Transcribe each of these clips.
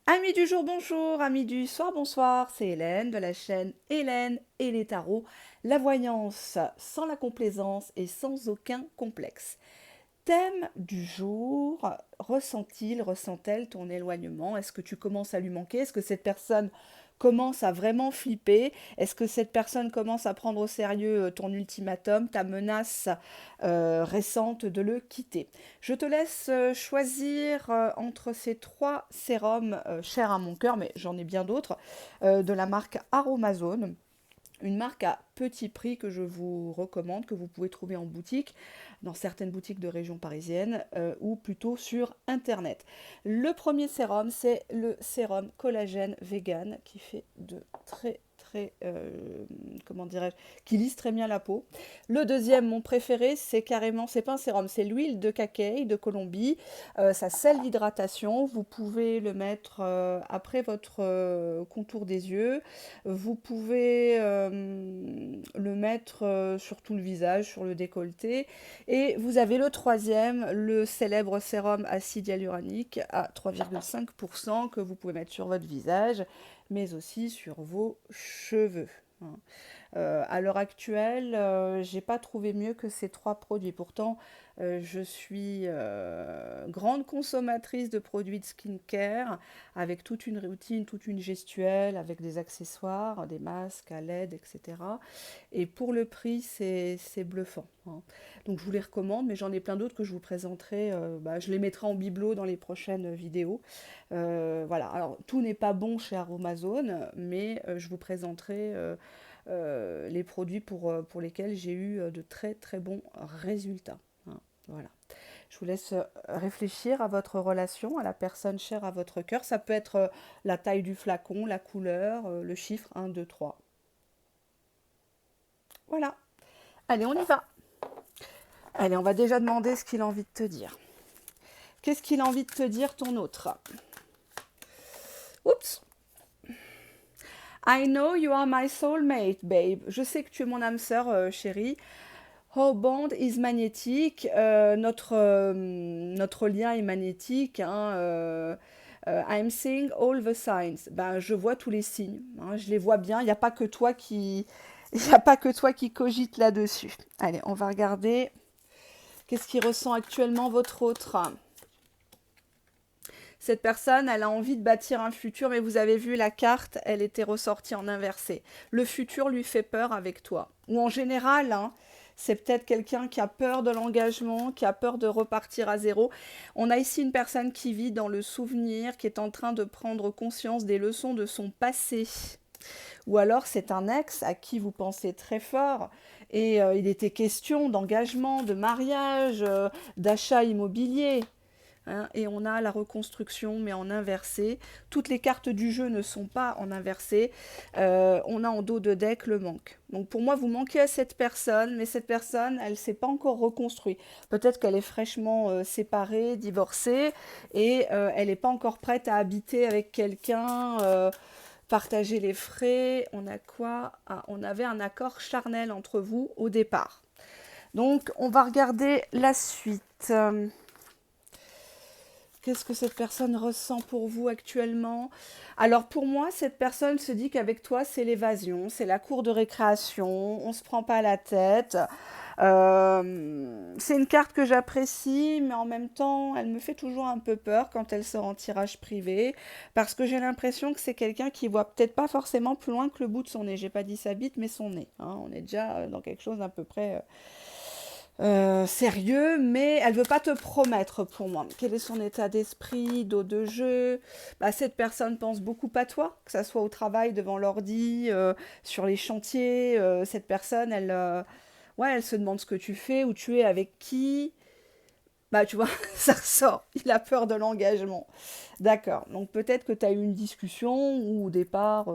Amis du jour, bonjour, amis du soir, bonsoir, c'est Hélène de la chaîne Hélène et les tarots, la voyance sans la complaisance et sans aucun complexe. Thème du jour, ressent-il, ressent-elle ton éloignement? Est-ce que tu commences à lui manquer? Est-ce que cette personne commence à vraiment flipper? Est-ce que cette personne commence à prendre au sérieux ton ultimatum, ta menace récente de le quitter? Je te laisse choisir entre ces trois sérums chers à mon cœur, mais j'en ai bien d'autres, de la marque Aromazone, une marque à petit prix que je vous recommande, que vous pouvez trouver en boutique, dans certaines boutiques de région parisienne, ou plutôt sur Internet. Le premier sérum, c'est le sérum collagène vegan qui fait de comment dirais-je, qui lisse très bien la peau. Le deuxième, mon préféré, c'est carrément, c'est pas un sérum, c'est l'huile de cacaï de Colombie. Ça scelle l'hydratation. Vous pouvez le mettre après votre contour des yeux. Vous pouvez le mettre sur tout le visage, sur le décolleté. Et vous avez le troisième, le célèbre sérum acide hyaluronique à 3,5% que vous pouvez mettre sur votre visage, mais aussi sur vos cheveux, hein. À l'heure actuelle, j'ai pas trouvé mieux que ces trois produits. Pourtant, je suis grande consommatrice de produits de skincare, avec toute une routine, toute une gestuelle, avec des accessoires, des masques à LED, etc. Et pour le prix, c'est bluffant, hein. Donc je vous les recommande, mais j'en ai plein d'autres que je vous présenterai. Je les mettrai en bibelot dans les prochaines vidéos. Voilà. Alors tout n'est pas bon chez Aromazone, mais je vous présenterai les produits pour lesquels j'ai eu de très très bons résultats, hein. Voilà. Je vous laisse réfléchir à votre relation, à la personne chère à votre cœur. Ça peut être la taille du flacon, la couleur, le chiffre 1, 2, 3. Voilà. Allez, on y va. Allez, on va déjà demander ce qu'il a envie de te dire. Qu'est-ce qu'il a envie de te dire, ton autre? Oups. I know you are my soulmate, babe. Je sais que tu es mon âme sœur, chérie. Our bond is magnétique. Notre lien est magnétique, hein. I'm seeing all the signs. Ben, je vois tous les signes, hein, je les vois bien. Il n'y a pas que toi qui, il n'y a pas que toi qui cogite là-dessus. Allez, on va regarder. Qu'est-ce qu'il ressent actuellement votre autre? Cette personne, elle a envie de bâtir un futur, mais vous avez vu la carte, elle était ressortie en inversé. Le futur lui fait peur avec toi. Ou en général, hein, c'est peut-être quelqu'un qui a peur de l'engagement, qui a peur de repartir à zéro. On a ici une personne qui vit dans le souvenir, qui est en train de prendre conscience des leçons de son passé. Ou alors c'est un ex à qui vous pensez très fort et il était question d'engagement, de mariage, d'achat immobilier, hein. Et on a la reconstruction, mais en inversé. Toutes les cartes du jeu ne sont pas en inversé. On a en dos de deck le manque. Donc pour moi, vous manquez à cette personne, mais cette personne, elle ne s'est pas encore reconstruite. Peut-être qu'elle est fraîchement séparée, divorcée, et elle n'est pas encore prête à habiter avec quelqu'un. Partager les frais, on a quoi? Ah, on avait un accord charnel entre vous au départ. Donc on va regarder la suite. Qu'est-ce que cette personne ressent pour vous actuellement? Alors pour moi, cette personne se dit qu'avec toi, c'est l'évasion, c'est la cour de récréation, on ne se prend pas la tête. C'est une carte que j'apprécie, mais en même temps, elle me fait toujours un peu peur quand elle sort en tirage privé, parce que j'ai l'impression que c'est quelqu'un qui voit peut-être pas forcément plus loin que le bout de son nez. J'ai pas dit sa bite, mais son nez, hein. On est déjà dans quelque chose d'à peu près sérieux, mais elle veut pas te promettre pour moi. Quel est son état d'esprit, dos de jeu? Bah, cette personne pense beaucoup à toi, que ça soit au travail, devant l'ordi, sur les chantiers. Cette personne, ouais, elle se demande ce que tu fais, où tu es, avec qui. Bah, tu vois, ça ressort. Il a peur de l'engagement. D'accord. Donc peut-être que tu as eu une discussion où au départ,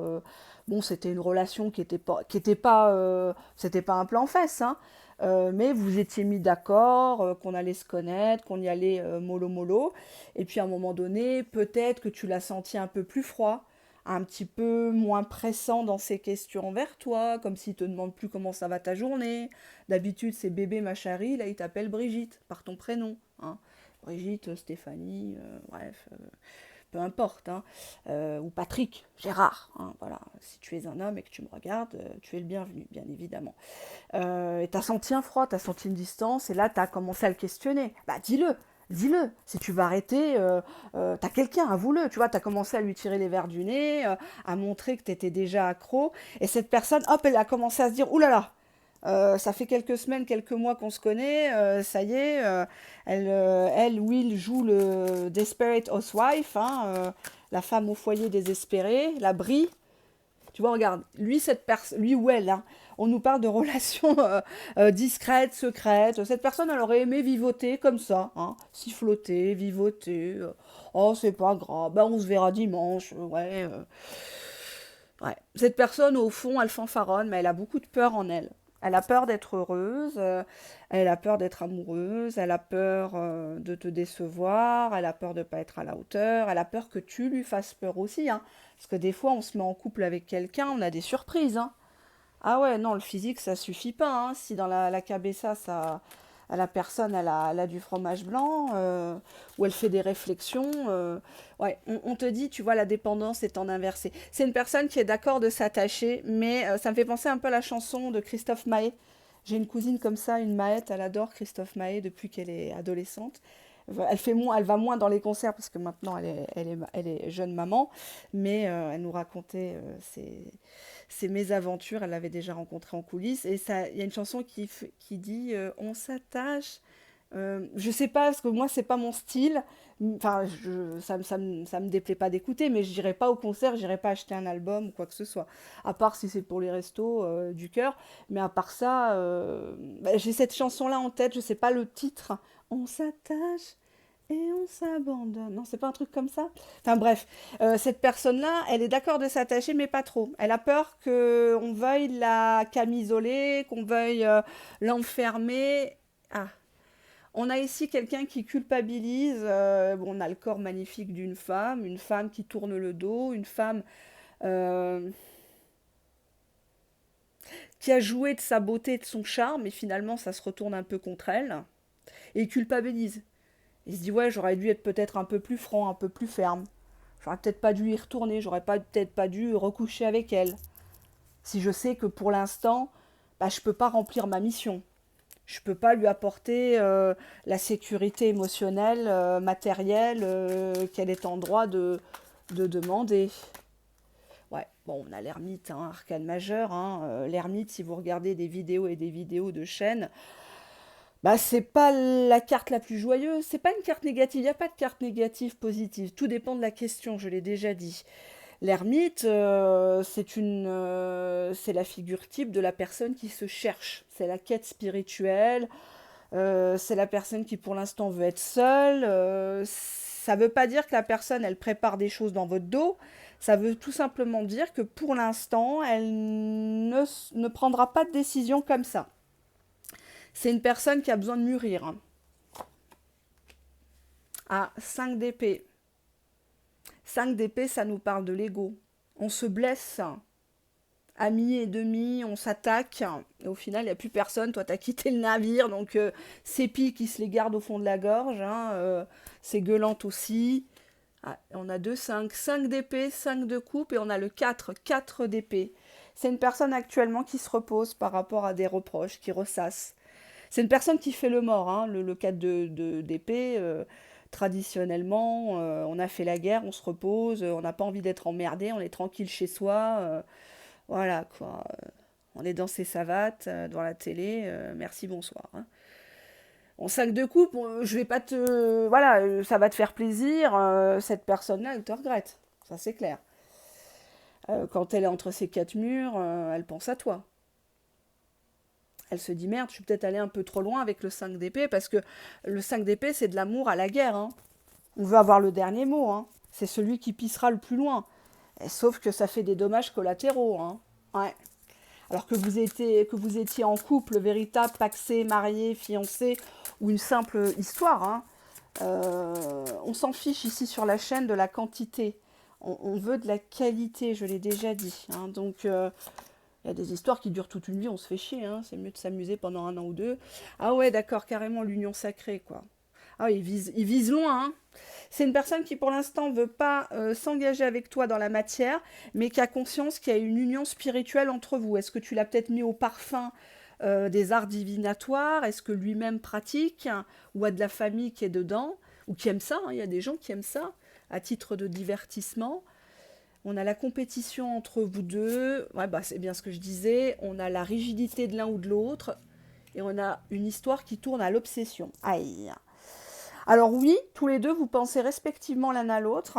bon, c'était une relation c'était pas un plan fesse, hein, mais vous étiez mis d'accord, qu'on allait se connaître, qu'on y allait mollo mollo. Et puis à un moment donné, peut-être que tu l'as senti un peu plus froid, un petit peu moins pressant dans ses questions envers toi, comme s'il te demande plus comment ça va ta journée. D'habitude, c'est bébé ma chérie, là il t'appelle Brigitte par ton prénom, hein. Brigitte, Stéphanie, bref. peu importe, hein, ou Patrick, Gérard, hein, voilà, si tu es un homme et que tu me regardes, tu es le bienvenu, bien évidemment. Et t'as senti un froid, t'as senti une distance, et là t'as commencé à le questionner. Bah dis-le. Si tu vas arrêter, t'as quelqu'un, avoue-le. Tu vois, t'as commencé à lui tirer les verres du nez, à montrer que t'étais déjà accro. Et cette personne, hop, elle a commencé à se dire, oulala, là là, ça fait quelques semaines, quelques mois qu'on se connaît, ça y est, Will joue le Desperate Housewife, hein, la femme au foyer désespérée, la Brie. Tu vois, regarde, lui ou elle, hein, on nous parle de relations discrètes, secrètes. Cette personne, elle aurait aimé vivoter comme ça, hein, siffloter, vivoter. Oh, c'est pas grave, bah, on se verra dimanche, ouais. Ouais. Cette personne, au fond, elle fanfaronne, mais elle a beaucoup de peur en elle. Elle a peur d'être heureuse, elle a peur d'être amoureuse, elle a peur de te décevoir, elle a peur de ne pas être à la hauteur, elle a peur que tu lui fasses peur aussi, hein. Parce que des fois, on se met en couple avec quelqu'un, on a des surprises, hein. Ah ouais, non, le physique, ça suffit pas, hein. Si dans la cabessa, la personne, elle a du fromage blanc, ou elle fait des réflexions, ouais, on te dit, tu vois, la dépendance est en inversé. C'est une personne qui est d'accord de s'attacher, mais ça me fait penser un peu à la chanson de Christophe Maé. J'ai une cousine comme ça, une Maët, elle adore Christophe Maé depuis qu'elle est adolescente. Elle va moins dans les concerts parce que maintenant elle est jeune maman, mais elle nous racontait ses mésaventures. Elle l'avait déjà rencontré en coulisses. Et ça, il y a une chanson qui dit on s'attache. Je sais pas, parce que moi, c'est pas mon style. Enfin, ça me déplaît pas d'écouter, mais je n'irai pas au concert, j'irai pas acheter un album ou quoi que ce soit. À part si c'est pour les restos du cœur. Mais à part ça, bah, j'ai cette chanson-là en tête, je sais pas le titre. On s'attache et on s'abandonne. Non, c'est pas un truc comme ça. Enfin bref, cette personne-là, elle est d'accord de s'attacher, mais pas trop. Elle a peur qu'on veuille la camisoler, qu'on veuille l'enfermer. Ah, on a ici quelqu'un qui culpabilise. Bon, on a le corps magnifique d'une femme, une femme qui tourne le dos, une femme euh, qui a joué de sa beauté et de son charme, et finalement ça se retourne un peu contre elle. Et il culpabilise. Il se dit, ouais, j'aurais dû être peut-être un peu plus franc, un peu plus ferme. J'aurais peut-être pas dû y retourner, peut-être pas dû recoucher avec elle. Si je sais que pour l'instant, bah, je peux pas remplir ma mission. Je peux pas lui apporter la sécurité émotionnelle, matérielle qu'elle est en droit de demander. Ouais, bon, on a l'ermite, hein, arcane majeur. Hein, l'ermite, si vous regardez des vidéos et des vidéos de chaînes, bah, c'est pas la carte la plus joyeuse, c'est pas une carte négative, il n'y a pas de carte négative, positive, tout dépend de la question, je l'ai déjà dit. L'ermite, c'est la figure type de la personne qui se cherche, c'est la quête spirituelle, c'est la personne qui pour l'instant veut être seule, ça veut pas dire que la personne, elle prépare des choses dans votre dos, ça veut tout simplement dire que pour l'instant, elle ne prendra pas de décision comme ça. C'est une personne qui a besoin de mûrir, hein. Ah, 5 d'épée. 5 d'épée, ça nous parle de l'ego. On se blesse, amis et demi, on s'attaque. Et au final, il n'y a plus personne. Toi, tu as quitté le navire, donc c'est Pi qui se les garde au fond de la gorge. Hein, c'est gueulante aussi. Ah, on a 2, 5. 5 d'épée, 5 de coupe, et on a le 4. 4 d'épée. C'est une personne actuellement qui se repose par rapport à des reproches, qui ressasse. C'est une personne qui fait le mort, hein, le 4 d'épée. Traditionnellement, on a fait la guerre, on se repose, on n'a pas envie d'être emmerdé, on est tranquille chez soi. Voilà quoi. On est dans ses savates, devant la télé. Merci, bonsoir. Hein. En 5 de coupe, je vais pas te. Voilà, ça va te faire plaisir. Cette personne-là, elle te regrette. Ça, c'est clair. Quand elle est entre ces quatre murs, elle pense à toi. Elle se dit merde, je suis peut-être allée un peu trop loin avec le 5 d'épée parce que le 5 d'épée, c'est de l'amour à la guerre. Hein. On veut avoir le dernier mot. Hein. C'est celui qui pissera le plus loin. Et sauf que ça fait des dommages collatéraux. Hein. Ouais. Alors que vous étiez en couple véritable, pacsé, marié, fiancé ou une simple histoire. Hein. On s'en fiche ici sur la chaîne de la quantité. On veut de la qualité, je l'ai déjà dit. Hein. Donc, il y a des histoires qui durent toute une vie, on se fait chier, hein. C'est mieux de s'amuser pendant 1 an ou 2. Ah ouais, d'accord, carrément l'union sacrée, quoi. Ah, il vise loin, hein. C'est une personne qui, pour l'instant, veut pas s'engager avec toi dans la matière, mais qui a conscience qu'il y a une union spirituelle entre vous. Est-ce que tu l'as peut-être mis au parfum des arts divinatoires? Est-ce que lui-même pratique? Ou a de la famille qui est dedans? Ou qui aime ça, hein. Il y a des gens qui aiment ça, à titre de divertissement. On a la compétition entre vous deux. Ouais, bah, c'est bien ce que je disais. On a la rigidité de l'un ou de l'autre. Et on a une histoire qui tourne à l'obsession. Aïe. Alors oui, tous les deux, vous pensez respectivement l'un à l'autre.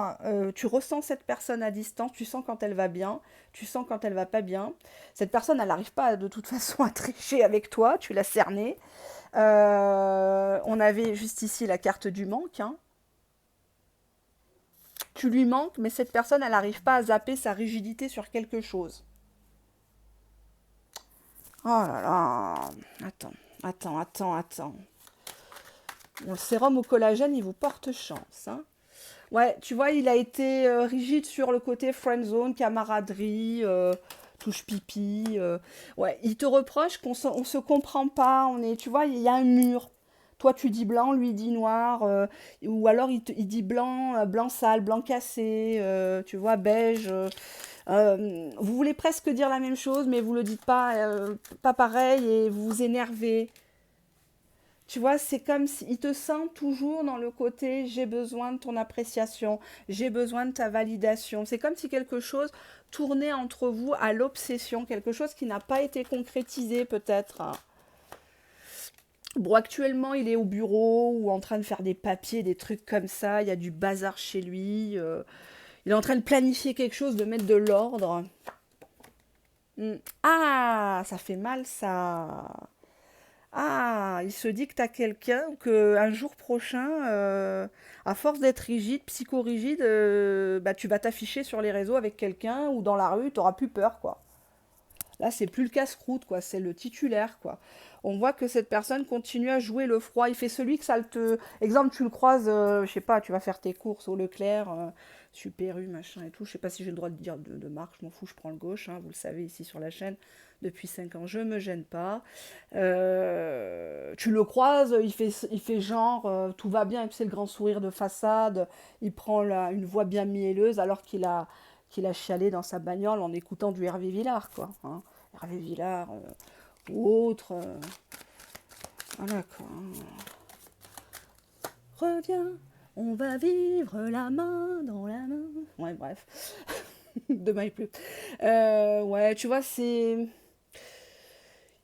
Tu ressens cette personne à distance, tu sens quand elle va bien, tu sens quand elle va pas bien. Cette personne, elle n'arrive pas de toute façon à tricher avec toi, tu l'as cerné. On avait juste ici la carte du manque, hein. Tu lui manques, mais cette personne, elle n'arrive pas à zapper sa rigidité sur quelque chose. Oh là là. Attends. Bon, le sérum au collagène, il vous porte chance, hein. Ouais, tu vois, il a été rigide sur le côté friendzone, camaraderie, touche pipi. Ouais, il te reproche on se comprend pas. Tu vois, il y a un mur. Toi, tu dis blanc, lui il dit noir. Ou alors il dit blanc, blanc sale, blanc cassé. Tu vois, beige. Vous voulez presque dire la même chose, mais vous le dites pas pareil et vous vous énervez. Tu vois, c'est comme s'il te sent toujours dans le côté j'ai besoin de ton appréciation, j'ai besoin de ta validation. C'est comme si quelque chose tournait entre vous à l'obsession, quelque chose qui n'a pas été concrétisé peut-être. Bon, actuellement, il est au bureau ou en train de faire des papiers, des trucs comme ça. Il y a du bazar chez lui. Il est en train de planifier quelque chose, de mettre de l'ordre. Ah, ça fait mal ça. Ah, il se dit que tu as quelqu'un, que un jour prochain, à force d'être rigide, psychorigide, bah, tu vas t'afficher sur les réseaux avec quelqu'un ou dans la rue, tu n'auras plus peur, quoi. Là, c'est plus le casse-croûte, quoi, c'est le titulaire, quoi. On voit que cette personne continue à jouer le froid. Il fait celui que ça te... Exemple, tu le croises, je sais pas, tu vas faire tes courses au Leclerc, Super U, machin et tout. Je sais pas si j'ai le droit de dire de marque, je m'en fous, je prends le gauche, hein, vous le savez ici sur la chaîne. Depuis 5 ans, je me gêne pas. Tu le croises, il fait genre, tout va bien, et puis c'est le grand sourire de façade. Il prend une voix bien mielleuse alors qu'il a chialé dans sa bagnole en écoutant du Hervé Villard, quoi, hein. Hervé Villard ou autre. Voilà, quoi. Reviens, on va vivre la main dans la main. Ouais, bref. Demain il pleut. Ouais, tu vois, c'est...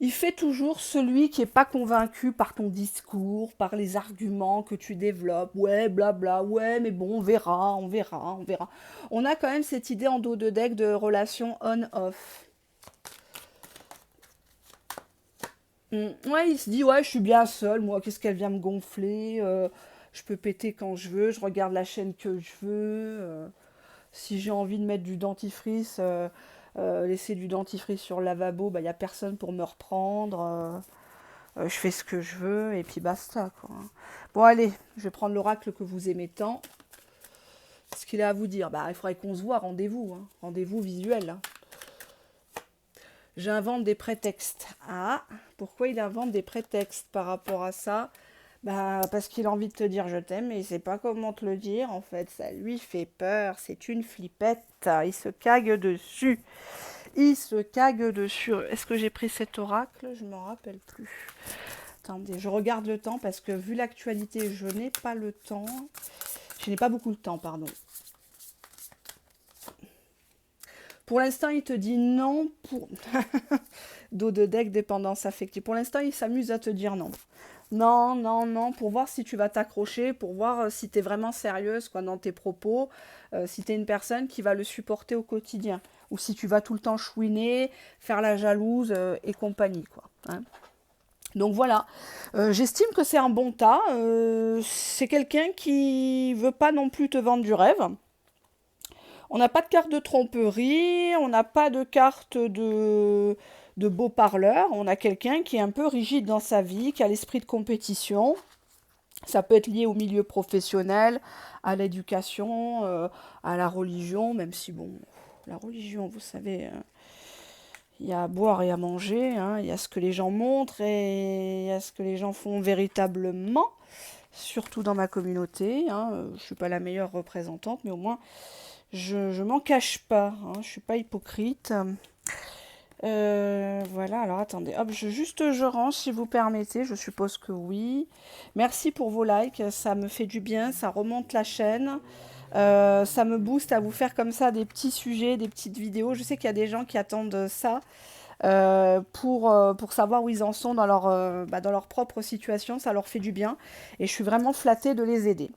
Il fait toujours celui qui est pas convaincu par ton discours, par les arguments que tu développes. Ouais, blabla, ouais, mais bon, on verra. On a quand même cette idée en dos de deck de relation on-off. Ouais, il se dit, ouais, je suis bien seul, moi, qu'est-ce qu'elle vient me gonfler, je peux péter quand je veux, je regarde la chaîne que je veux, si j'ai envie de mettre du dentifrice, laisser du dentifrice sur le lavabo, bah, il n'y a personne pour me reprendre, je fais ce que je veux, et puis basta, quoi. Bon, allez, je vais prendre l'oracle que vous aimez tant. Ce qu'il a à vous dire, bah, il faudrait qu'on se voit, rendez-vous, hein, rendez-vous visuel, hein. J'invente des prétextes. Ah, pourquoi il invente des prétextes par rapport à ça? Bah, parce qu'il a envie de te dire je t'aime, mais il sait pas comment te le dire. En fait, ça lui fait peur. C'est une flippette. Il se cague dessus. Il se cague dessus. Est-ce que j'ai pris cet oracle? Je m'en rappelle plus. Attendez, je regarde le temps parce que vu l'actualité, je n'ai pas le temps. Je n'ai pas beaucoup de temps, pardon. Pour l'instant, il te dit non pour... Dos de deck, dépendance affective. Pour l'instant, il s'amuse à te dire non. Non, pour voir si tu vas t'accrocher, pour voir si tu es vraiment sérieuse quoi, dans tes propos, si tu es une personne qui va le supporter au quotidien, ou si tu vas tout le temps chouiner, faire la jalouse et compagnie, quoi, hein. Donc voilà, j'estime que c'est un bon tas, c'est quelqu'un qui veut pas non plus te vendre du rêve. On n'a pas de carte de tromperie, on n'a pas de carte de beau parleur. On a quelqu'un qui est un peu rigide dans sa vie, qui a l'esprit de compétition. Ça peut être lié au milieu professionnel, à l'éducation, à la religion, même si, bon, la religion, vous savez, il y a à boire et à manger, hein, il y a ce que les gens montrent et il y a ce que les gens font véritablement. surtout dans ma communauté, hein. Je ne suis pas la meilleure représentante, mais au moins, je m'en cache pas, hein. Je ne suis pas hypocrite. Voilà, alors attendez, hop, juste je range si vous permettez, je suppose que oui. Merci pour vos likes, ça me fait du bien, ça remonte la chaîne. Ça me booste à vous faire comme ça des petits sujets, des petites vidéos. Je sais qu'il y a des gens qui attendent ça pour savoir où ils en sont dans leur propre situation. Ça leur fait du bien et je suis vraiment flattée de les aider.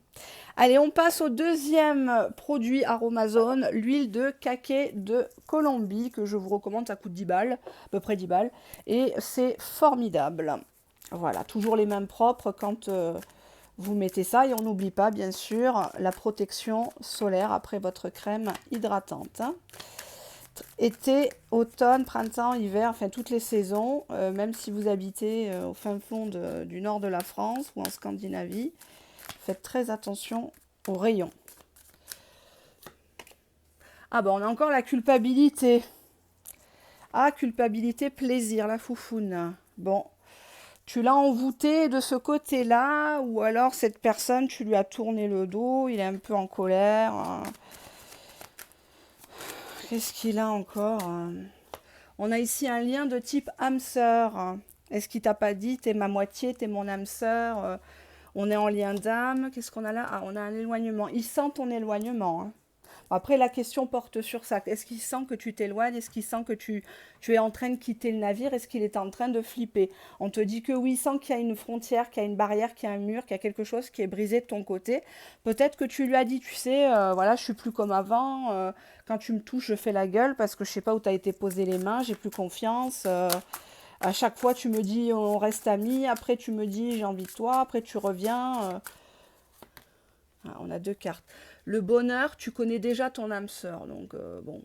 Allez, on passe au deuxième produit Aromazone, l'huile de cacao de Colombie que je vous recommande. Ça coûte 10 balles, à peu près 10 balles, et c'est formidable. Voilà, toujours les mêmes propres quand vous mettez ça, et on n'oublie pas bien sûr la protection solaire après votre crème hydratante. Été, automne, printemps, hiver, enfin toutes les saisons, même si vous habitez au fin fond du nord de la France ou en Scandinavie, faites très attention aux rayons. Ah bah on a encore la culpabilité. Ah, culpabilité, plaisir, la foufoune. Bon, tu l'as envoûté de ce côté-là, ou alors cette personne, tu lui as tourné le dos, il est un peu en colère. Qu'est-ce qu'il a encore? On a ici un lien de type âme sœur. Est-ce qu'il t'a pas dit, t'es ma moitié, t'es mon âme sœur? On est en lien d'âme. Qu'est-ce qu'on a là? Ah, on a un éloignement. Il sent ton éloignement, hein. Après, la question porte sur ça. Est-ce qu'il sent que tu t'éloignes? Est-ce qu'il sent que tu es en train de quitter le navire? Est-ce qu'il est en train de flipper? On te dit que oui, il sent qu'il y a une frontière, qu'il y a une barrière, qu'il y a un mur, qu'il y a quelque chose qui est brisé de ton côté. Peut-être que tu lui as dit, tu sais, voilà, je suis plus comme avant. Quand tu me touches, je fais la gueule parce que je sais pas où tu as été posé les mains, j'ai plus confiance. À chaque fois, tu me dis, on reste amis. Après, tu me dis, j'ai envie de toi. Après, tu reviens. Ah, on a deux cartes. Le bonheur, tu connais déjà ton âme sœur. Donc, bon,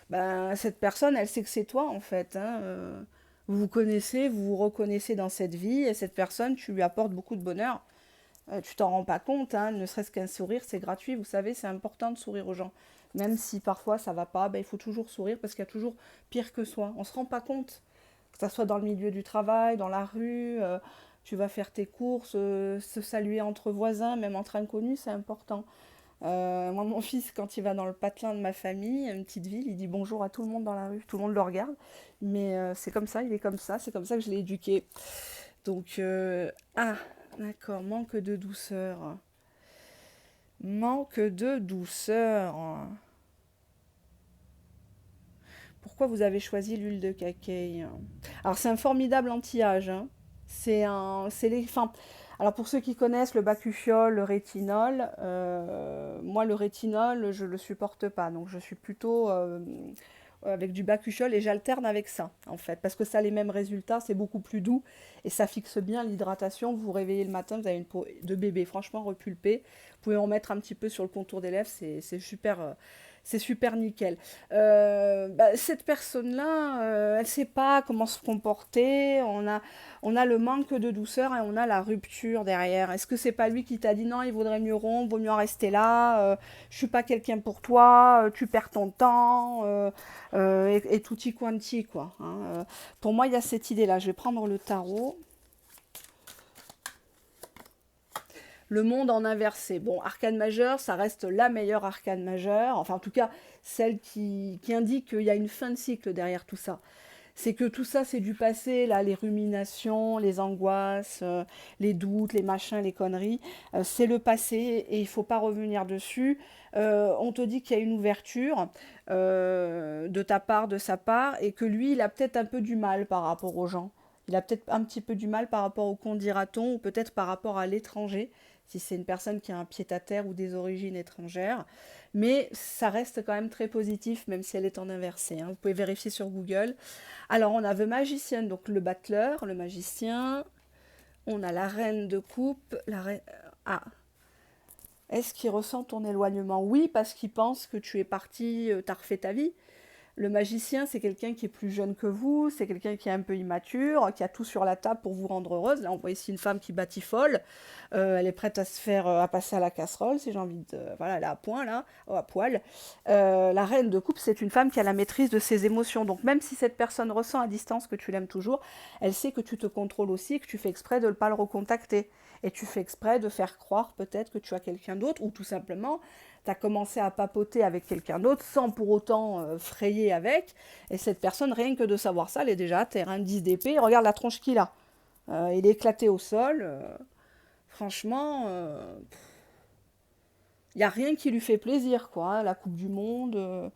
ben, cette personne, elle sait que c'est toi, en fait, hein. Vous vous connaissez, vous vous reconnaissez dans cette vie. Et cette personne, tu lui apportes beaucoup de bonheur. Tu t'en rends pas compte, hein, ne serait-ce qu'un sourire, c'est gratuit. Vous savez, c'est important de sourire aux gens. Même si parfois ça va pas, ben, il faut toujours sourire parce qu'il y a toujours pire que soi. On se rend pas compte. Que ça soit dans le milieu du travail, dans la rue, tu vas faire tes courses, se saluer entre voisins, même entre inconnus, c'est important. Moi, mon fils, quand il va dans le patelin de ma famille, une petite ville, il dit bonjour à tout le monde dans la rue. Tout le monde le regarde. Mais c'est comme ça, il est comme ça. C'est comme ça que je l'ai éduqué. Donc, ah, d'accord, manque de douceur. Manque de douceur. Pourquoi vous avez choisi l'huile de cacao? Alors, c'est un formidable anti-âge, hein. C'est les, enfin, alors pour ceux qui connaissent le bakuchiol, le rétinol, moi le rétinol, je le supporte pas. Donc je suis plutôt avec du bakuchiol et j'alterne avec ça en fait parce que ça a les mêmes résultats, c'est beaucoup plus doux et ça fixe bien l'hydratation. Vous vous réveillez le matin, vous avez une peau de bébé franchement repulpée. Vous pouvez en mettre un petit peu sur le contour des lèvres, c'est super nickel. Bah, cette personne-là, elle ne sait pas comment se comporter. On a le manque de douceur et on a la rupture derrière. Est-ce que c'est pas lui qui t'a dit non, il vaudrait mieux rompre, vaut mieux en rester là, je suis pas quelqu'un pour toi, tu perds ton temps, et tutti quanti, quoi, hein. Pour moi, il y a cette idée-là. Je vais prendre le tarot. Le monde en inversé. Bon, arcane majeure, ça reste la meilleure arcane majeure. Enfin, en tout cas, celle qui indique qu'il y a une fin de cycle derrière tout ça. C'est que tout ça, c'est du passé, là, les ruminations, les angoisses, les doutes, les machins, les conneries. C'est le passé et il ne faut pas revenir dessus. On te dit qu'il y a une ouverture de ta part, de sa part, et que lui, il a peut-être un peu du mal par rapport aux gens. Il a peut-être un petit peu du mal par rapport au qu'on dira-t-on, ou peut-être par rapport à l'étranger, si c'est une personne qui a un pied-à-terre ou des origines étrangères. Mais ça reste quand même très positif, même si elle est en inversé, hein. Vous pouvez vérifier sur Google. Alors, on a The Magician, donc le battleur, le magicien. On a la reine de coupe. La reine... Ah, est-ce qu'il ressent ton éloignement? Oui, parce qu'il pense que tu es parti, t'as refait ta vie. Le magicien, c'est quelqu'un qui est plus jeune que vous, c'est quelqu'un qui est un peu immature, qui a tout sur la table pour vous rendre heureuse. Là, on voit ici une femme qui batifole. Elle est prête à se faire, à passer à la casserole, si j'ai envie de... Voilà, elle est à point, là, à poil. La reine de coupe, c'est une femme qui a la maîtrise de ses émotions. Donc, même si cette personne ressent à distance que tu l'aimes toujours, elle sait que tu te contrôles aussi, que tu fais exprès de ne pas le recontacter. Et tu fais exprès de faire croire peut-être que tu as quelqu'un d'autre, ou tout simplement tu as commencé à papoter avec quelqu'un d'autre sans pour autant frayer avec. Et cette personne, rien que de savoir ça, elle est déjà à terre. Hein, 10 d'épée, regarde la tronche qu'il a. Il est éclaté au sol. Franchement, il n'y a rien qui lui fait plaisir, quoi. Hein, la Coupe du Monde,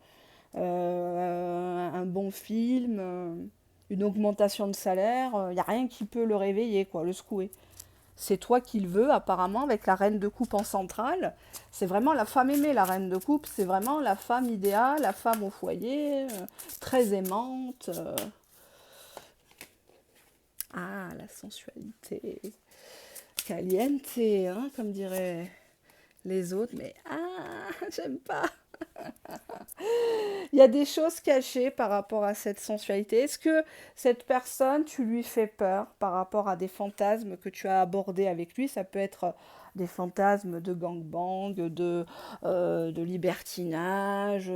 un bon film, une augmentation de salaire, il n'y a rien qui peut le réveiller, quoi, le secouer. C'est toi qui le veux, apparemment, avec la reine de coupe en centrale. C'est vraiment la femme aimée, la reine de coupe. C'est vraiment la femme idéale, la femme au foyer, très aimante. Ah, la sensualité. Caliente, hein, comme diraient les autres. Mais ah, j'aime pas. Il y a des choses cachées par rapport à cette sensualité. Est-ce que cette personne, tu lui fais peur par rapport à des fantasmes que tu as abordés avec lui? Ça peut être des fantasmes de gangbang, de libertinage,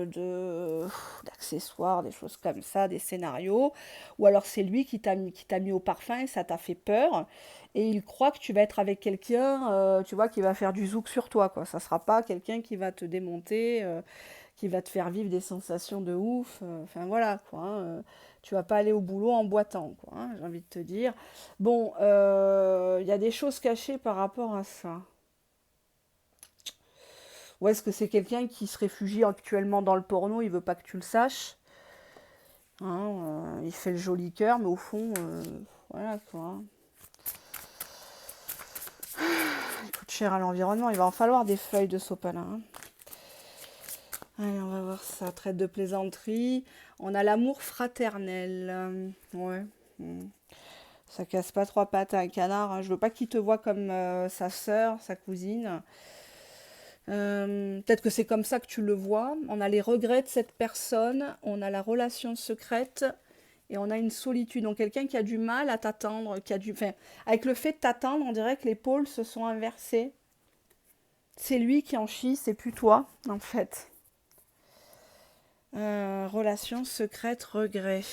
d'accessoires, des choses comme ça, des scénarios. Ou alors c'est lui qui t'a mis au parfum et ça t'a fait peur. Et il croit que tu vas être avec quelqu'un, tu vois, qui va faire du zouk sur toi, quoi. Ça sera pas quelqu'un qui va te démonter. Qui va te faire vivre des sensations de ouf. Enfin voilà, quoi. Hein, tu vas pas aller au boulot en boitant, quoi. Hein, j'ai envie de te dire. Bon, il y a des choses cachées par rapport à ça. Ou est-ce que c'est quelqu'un qui se réfugie actuellement dans le porno, il veut pas que tu le saches. Hein, il fait le joli cœur, mais au fond, voilà, quoi. Hein. Il coûte cher à l'environnement, il va en falloir des feuilles de sopalin. Hein. Allez, on va voir ça. Traite de plaisanterie. On a l'amour fraternel. Ouais. Ça casse pas trois pattes à un canard. Hein. Je veux pas qu'il te voie comme sa sœur, sa cousine. Peut-être que c'est comme ça que tu le vois. On a les regrets de cette personne. On a la relation secrète. Et on a une solitude. Donc quelqu'un qui a du mal à t'attendre. Enfin, avec le fait de t'attendre, on dirait que les pôles se sont inversés. C'est lui qui en chie, c'est plus toi, en fait. Relation secrète, regret.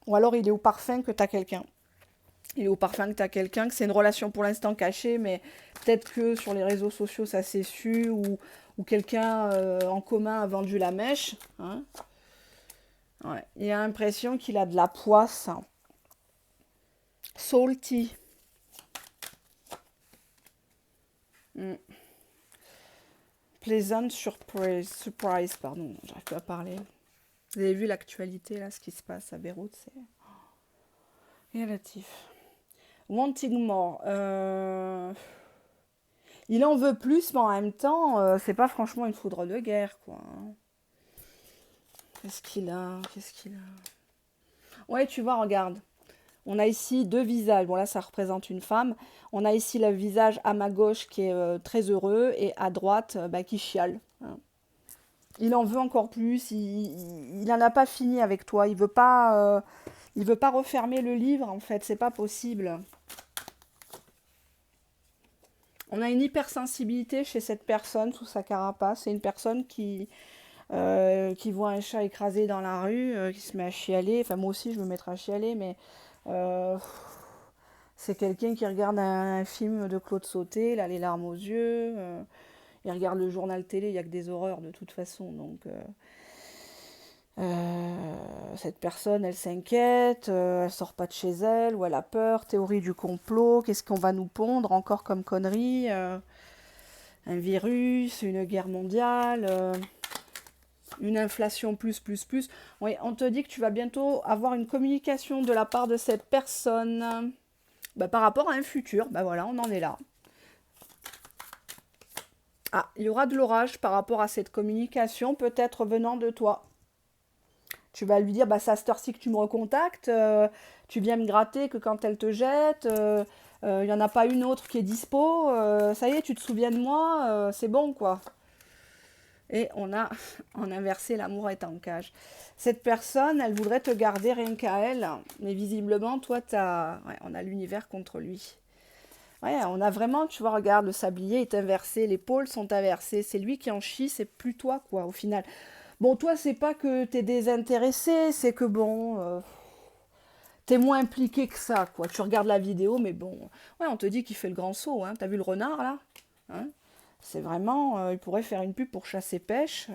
Ou alors il est au parfum que t'as quelqu'un. Il est au parfum que t'as quelqu'un, que c'est une relation pour l'instant cachée, mais peut-être que sur les réseaux sociaux ça s'est su, ou quelqu'un en commun a vendu la mèche. Hein. Ouais. Il a l'impression qu'il a de la poisse. Salty. Mm. Pleasant surprise, pardon, j'arrive pas à parler. Vous avez vu l'actualité, là, ce qui se passe à Beyrouth, c'est relatif. Wanting more. Il en veut plus, mais en même temps, c'est pas franchement une foudre de guerre, quoi. Qu'est-ce qu'il a? Qu'est-ce qu'il a? Ouais, tu vois, regarde. On a ici deux visages. Bon, là, ça représente une femme. On a ici le visage à ma gauche qui est très heureux et à droite bah, qui chiale. Hein. Il en veut encore plus. Il en a pas fini avec toi. Il veut pas refermer le livre, en fait. C'est pas possible. On a une hypersensibilité chez cette personne sous sa carapace. C'est une personne qui voit un chat écrasé dans la rue, qui se met à chialer. Enfin, moi aussi, je me mettrais à chialer, mais euh, c'est quelqu'un qui regarde un film de Claude Sauté, là, les larmes aux yeux. Il regarde le journal télé, il n'y a que des horreurs de toute façon. Donc, cette personne, elle s'inquiète, elle sort pas de chez elle, ou elle a peur, théorie du complot, qu'est-ce qu'on va nous pondre encore comme connerie, un virus, une guerre mondiale, une inflation plus. Oui, on te dit que tu vas bientôt avoir une communication de la part de cette personne bah, par rapport à un futur. Bah voilà, on en est là. Ah, il y aura de l'orage par rapport à cette communication, peut-être venant de toi. Tu vas lui dire, bah, c'est à cette heure-ci que tu me recontactes, tu viens me gratter que quand elle te jette, il n'y en a pas une autre qui est dispo, ça y est, tu te souviens de moi, c'est bon, quoi. Et on a en inversé, l'amour est en cage. Cette personne, elle voudrait te garder rien qu'à elle, mais visiblement, toi, ouais, on a l'univers contre lui. Ouais, on a vraiment, tu vois, regarde, le sablier est inversé, les pôles sont inversés, c'est lui qui en chie, c'est plus toi, quoi, au final. Bon, toi, c'est pas que t'es désintéressé, c'est que bon, t'es moins impliqué que ça, quoi. Tu regardes la vidéo, mais bon, ouais, on te dit qu'il fait le grand saut, hein. T'as vu le renard, là? Hein. C'est vraiment, il pourrait faire une pub pour chasse et pêche.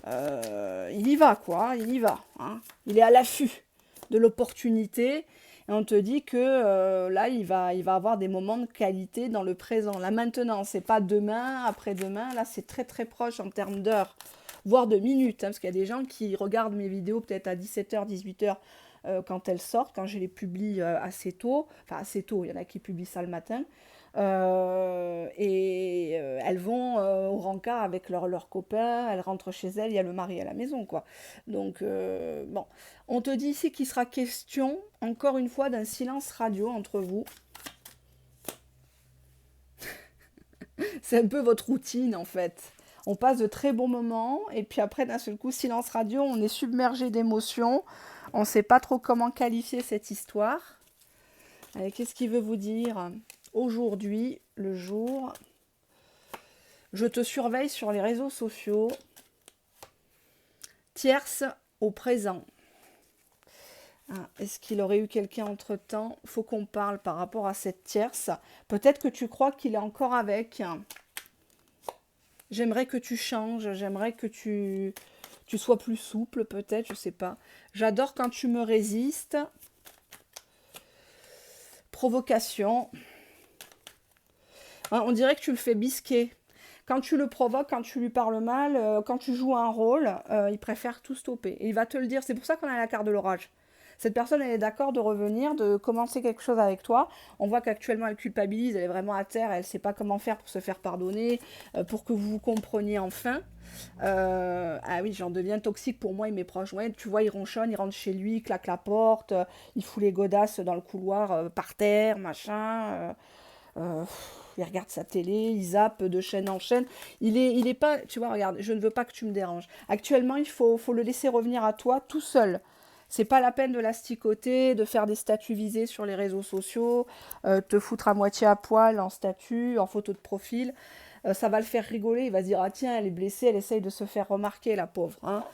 Il y va, quoi, hein, il y va. Hein. Il est à l'affût de l'opportunité. Et on te dit que là, il va avoir des moments de qualité dans le présent. Là, maintenant, c'est pas demain, après-demain. Là, c'est très, très proche en termes d'heures, voire de minutes. Hein, parce qu'il y a des gens qui regardent mes vidéos peut-être à 17h, 18h quand elles sortent, quand je les publie assez tôt. Enfin, assez tôt, il y en a qui publient ça le matin. Elles vont au rencard avec leurs copains, elles rentrent chez elles, il y a le mari à la maison, quoi. Donc, bon, on te dit ici qu'il sera question, encore une fois, d'un silence radio entre vous. C'est un peu votre routine, en fait. On passe de très bons moments, et puis après, d'un seul coup, silence radio, on est submergé d'émotions, on ne sait pas trop comment qualifier cette histoire. Allez, qu'est-ce qu'il veut vous dire? Aujourd'hui, le jour, je te surveille sur les réseaux sociaux, tierce au présent. Ah, est-ce qu'il aurait eu quelqu'un entre-temps? Il faut qu'on parle par rapport à cette tierce. Peut-être que tu crois qu'il est encore avec. J'aimerais que tu changes, j'aimerais que tu sois plus souple, peut-être, je sais pas. J'adore quand tu me résistes. Provocation. On dirait que tu le fais bisquer. Quand tu le provoques, quand tu lui parles mal, quand tu joues un rôle, il préfère tout stopper. Et il va te le dire. C'est pour ça qu'on a la carte de l'orage. Cette personne, elle est d'accord de revenir, de commencer quelque chose avec toi. On voit qu'actuellement, elle culpabilise, elle est vraiment à terre, elle ne sait pas comment faire pour se faire pardonner, pour que vous vous compreniez enfin. Ah oui, j'en deviens toxique pour moi et mes proches. Ouais, tu vois, il ronchonne, il rentre chez lui, il claque la porte, il fout les godasses dans le couloir, par terre, machin. Euh, il regarde sa télé, il zappe de chaîne en chaîne. Il est pas, tu vois, regarde, je ne veux pas que tu me déranges. Actuellement, faut le laisser revenir à toi tout seul. C'est pas la peine de l'asticoter, de faire des statuts visés sur les réseaux sociaux, te foutre à moitié à poil en statut, en photo de profil. Ça va le faire rigoler, il va se dire, ah tiens, elle est blessée, elle essaye de se faire remarquer, la pauvre. Hein.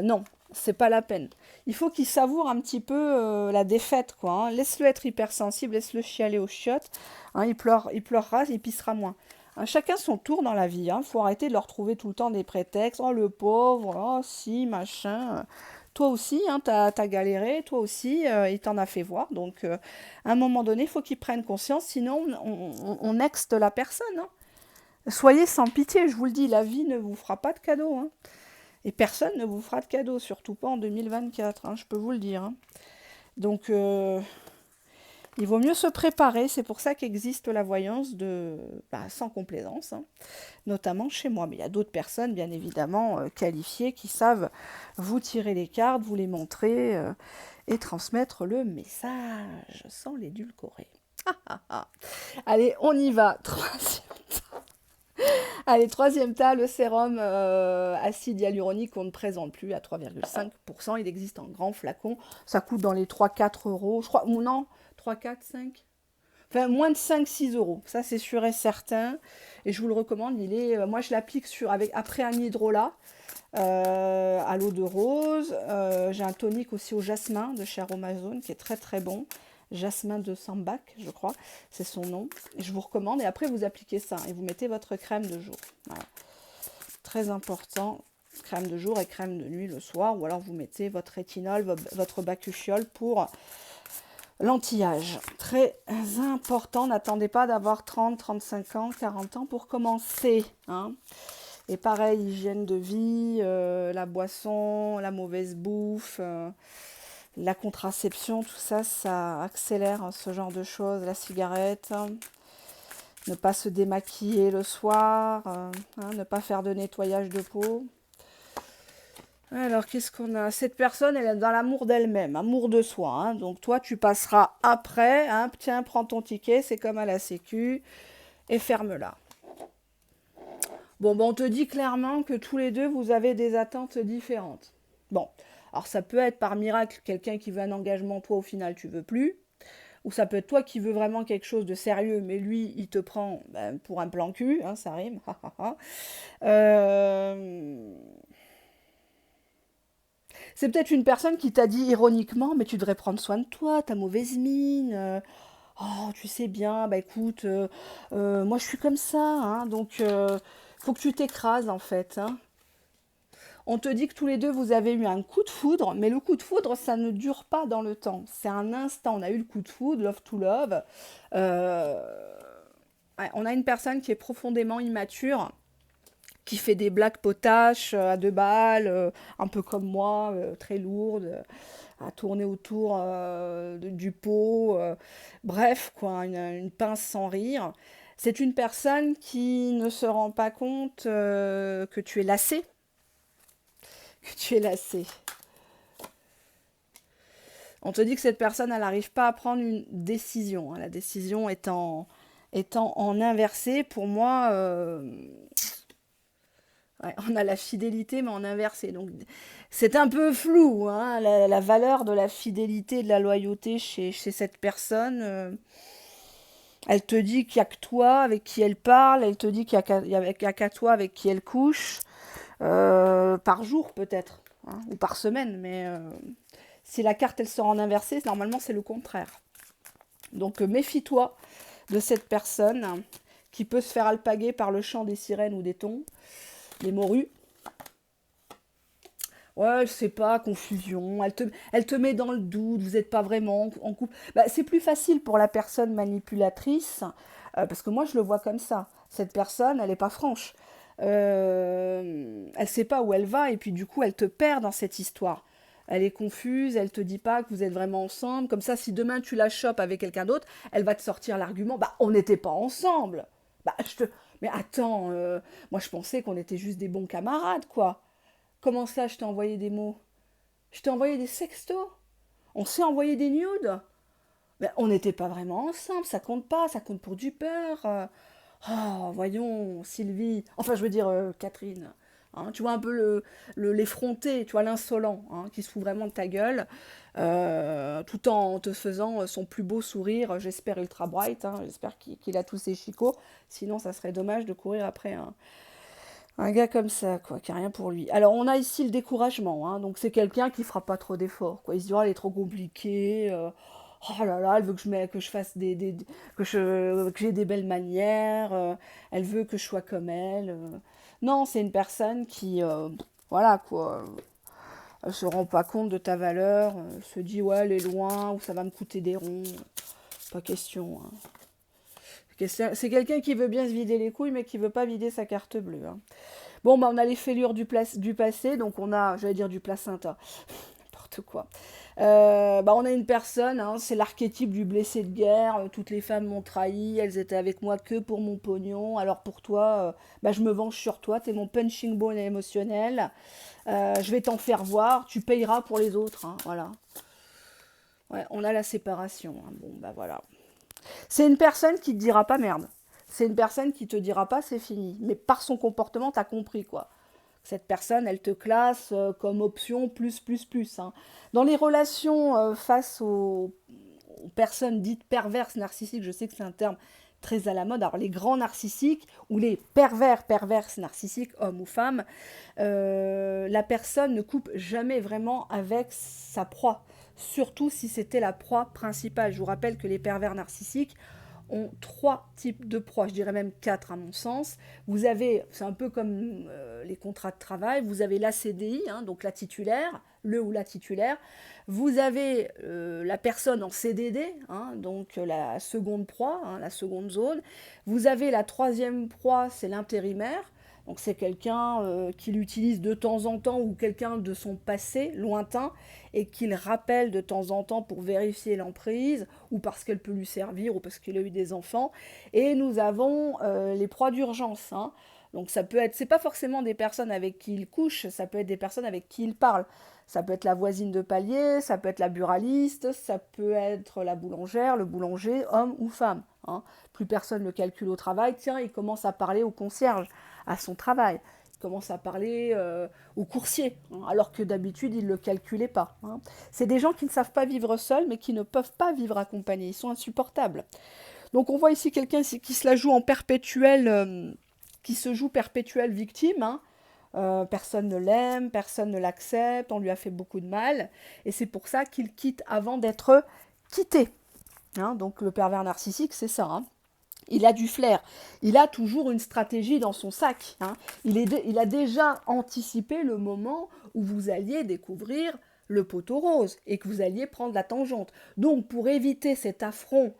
Non, c'est pas la peine. Il faut qu'il savoure un petit peu la défaite, quoi. Hein. Laisse-le être hypersensible, laisse-le chialer aux chiottes. Hein, il pleurera, il pissera moins. Hein, chacun son tour dans la vie. Il faut arrêter de leur trouver tout le temps des prétextes. Oh, le pauvre, oh, si, machin. Toi aussi, hein, t'as galéré, toi aussi, il t'en a fait voir. Donc, à un moment donné, il faut qu'ils prennent conscience, sinon on nexte la personne. Hein. Soyez sans pitié, je vous le dis, la vie ne vous fera pas de cadeau. Hein. Et personne ne vous fera de cadeau, surtout pas en 2024, hein, je peux vous le dire. Hein. Donc, il vaut mieux se préparer, c'est pour ça qu'existe la voyance sans complaisance, hein, notamment chez moi. Mais il y a d'autres personnes, bien évidemment, qualifiées, qui savent vous tirer les cartes, vous les montrer et transmettre le message sans l'édulcorer. Allez, on y va. Allez, troisième tas, le sérum acide hyaluronique qu'on ne présente plus à 3,5%. Il existe en grand flacon. Ça coûte dans les 3-4 euros. Je crois, ou non, 3, 4, 5. Enfin, moins de 5-6 euros. Ça, c'est sûr et certain. Et je vous le recommande. Moi, je l'applique après un hydrolat à l'eau de rose. J'ai un tonique aussi au jasmin de chez Aromazone qui est très très bon. Jasmin de Sambac, je crois, c'est son nom. Et je vous recommande. Et après, vous appliquez ça et vous mettez votre crème de jour. Voilà. Très important. Crème de jour et crème de nuit le soir. Ou alors, vous mettez votre rétinol, votre bacuchiol pour l'anti-âge. Très important. N'attendez pas d'avoir 30, 35 ans, 40 ans pour commencer. Hein. Et pareil, hygiène de vie, la boisson, la mauvaise bouffe... la contraception, tout ça, ça accélère ce genre de choses. La cigarette, ne pas se démaquiller le soir, ne pas faire de nettoyage de peau. Alors, qu'est-ce qu'on a? Cette personne, elle est dans l'amour d'elle-même, amour de soi. Hein. Donc, toi, tu passeras après. Hein. Tiens, prends ton ticket, c'est comme à la sécu. Et ferme-la. Bon, ben, on te dit clairement que tous les deux, vous avez des attentes différentes. Bon, alors ça peut être par miracle quelqu'un qui veut un engagement, toi au final tu veux plus. Ou ça peut être toi qui veux vraiment quelque chose de sérieux, mais lui, il te prend ben, pour un plan cul, hein, ça rime. Euh, C'est peut-être une personne qui t'a dit ironiquement, mais tu devrais prendre soin de toi, ta mauvaise mine. Oh, tu sais bien, bah écoute, moi je suis comme ça, hein, donc faut que tu t'écrases en fait, hein. On te dit que tous les deux vous avez eu un coup de foudre, mais le coup de foudre ça ne dure pas dans le temps. C'est un instant. On a eu le coup de foudre, love to love. Euh, ouais, on a une personne qui est profondément immature, qui fait des blagues potaches à deux balles, un peu comme moi, très lourdes, à tourner autour du pot. Bref, quoi, une pince sans rire. C'est une personne qui ne se rend pas compte que tu es lassé, que tu es lassé. On te dit que cette personne, elle n'arrive pas à prendre une décision, hein. La décision étant en inversé, pour moi, ouais, on a la fidélité, mais en inversé. Donc, c'est un peu flou, hein, la valeur de la fidélité et de la loyauté chez cette personne. Elle te dit qu'il n'y a que toi avec qui elle parle. Elle te dit qu'il n'y a qu'à toi avec qui elle couche. Par jour, peut-être, hein, ou par semaine. Mais si la carte, elle sort en inversé, normalement, c'est le contraire. Donc, méfie-toi de cette personne qui peut se faire alpaguer par le chant des sirènes ou des thons, des morues. Ouais, je sais pas, confusion, elle te met dans le doute, vous n'êtes pas vraiment en couple. Bah, c'est plus facile pour la personne manipulatrice, parce que moi je le vois comme ça. Cette personne, elle n'est pas franche. Elle sait pas où elle va, et puis du coup, elle te perd dans cette histoire. Elle est confuse, elle te dit pas que vous êtes vraiment ensemble. Comme ça, si demain tu la chopes avec quelqu'un d'autre, elle va te sortir l'argument, bah on n'était pas ensemble. Bah je te. Mais attends, moi je pensais qu'on était juste des bons camarades, quoi. Comment ça, je t'ai envoyé des mots? Je t'ai envoyé des sextos? On s'est envoyé des nudes? Mais on n'était pas vraiment ensemble, ça compte pas, ça compte pour du beurre. Oh, voyons, Sylvie. Enfin, je veux dire, Catherine. Hein, tu vois un peu l'effronté, tu vois, l'insolent, hein, qui se fout vraiment de ta gueule, tout en te faisant son plus beau sourire, j'espère ultra bright, hein, j'espère qu'il a tous ses chicots. Sinon, ça serait dommage de courir après un gars comme ça, quoi, qui a rien pour lui. Alors, on a ici le découragement, hein, donc c'est quelqu'un qui fera pas trop d'efforts, quoi. Il se dit, oh, elle est trop compliquée, oh là là, elle veut que je fasse que j'ai des belles manières, elle veut que je sois comme elle. Non, c'est une personne qui, voilà, quoi, elle se rend pas compte de ta valeur, se dit, ouais, elle est loin, ou ça va me coûter des ronds. Pas question, hein. C'est quelqu'un qui veut bien se vider les couilles, mais qui veut pas vider sa carte bleue, hein. Bon, bah, on a les fêlures du passé, donc on a, j'allais dire du placenta, n'importe quoi. Bah, on a une personne, hein, c'est l'archétype du blessé de guerre. Toutes les femmes m'ont trahi, elles étaient avec moi que pour mon pognon. Alors pour toi, bah, je me venge sur toi, t'es mon punching ball émotionnel. Je vais t'en faire voir, tu payeras pour les autres, hein, voilà. Ouais, on a la séparation, hein. Bon, bah voilà. C'est une personne qui te dira pas merde. C'est une personne qui te dira pas c'est fini. Mais par son comportement, t'as compris quoi. Cette personne, elle te classe comme option plus, plus, plus, hein. Dans les relations face aux personnes dites perverses narcissiques, je sais que c'est un terme très à la mode. Alors les grands narcissiques ou les perverses narcissiques, hommes ou femmes, la personne ne coupe jamais vraiment avec sa proie. Surtout si c'était la proie principale. Je vous rappelle que les pervers narcissiques ont trois types de proies, je dirais même quatre à mon sens. Vous avez, c'est un peu comme les contrats de travail, vous avez la CDI, hein, donc la titulaire, le ou la titulaire. Vous avez la personne en CDD, hein, donc la seconde proie, hein, la seconde zone. Vous avez la troisième proie, c'est l'intérimaire. Donc c'est quelqu'un qui l'utilise de temps en temps ou quelqu'un de son passé lointain et qu'il rappelle de temps en temps pour vérifier l'emprise ou parce qu'elle peut lui servir ou parce qu'il a eu des enfants. Et nous avons les proies d'urgence, hein. Donc ça peut être, c'est pas forcément des personnes avec qui il couche, ça peut être des personnes avec qui il parle. Ça peut être la voisine de palier, ça peut être la buraliste, ça peut être la boulangère, le boulanger, homme ou femme, hein. Plus personne ne le calcule au travail, tiens, il commence à parler au concierge. à son travail. Il commence à parler au coursier, hein, alors que d'habitude, il ne le calculait pas. Hein. C'est des gens qui ne savent pas vivre seuls, mais qui ne peuvent pas vivre accompagnés. Ils sont insupportables. Donc on voit ici quelqu'un qui se la joue en perpétuel, qui se joue perpétuelle victime. Hein. Personne ne l'aime, personne ne l'accepte, on lui a fait beaucoup de mal. Et c'est pour ça qu'il quitte avant d'être quitté. Hein, donc le pervers narcissique, c'est ça. Hein. Il a du flair. Il a toujours une stratégie dans son sac. Hein. Il a déjà anticipé le moment où vous alliez découvrir le poteau rose et que vous alliez prendre la tangente. Donc pour éviter cet affront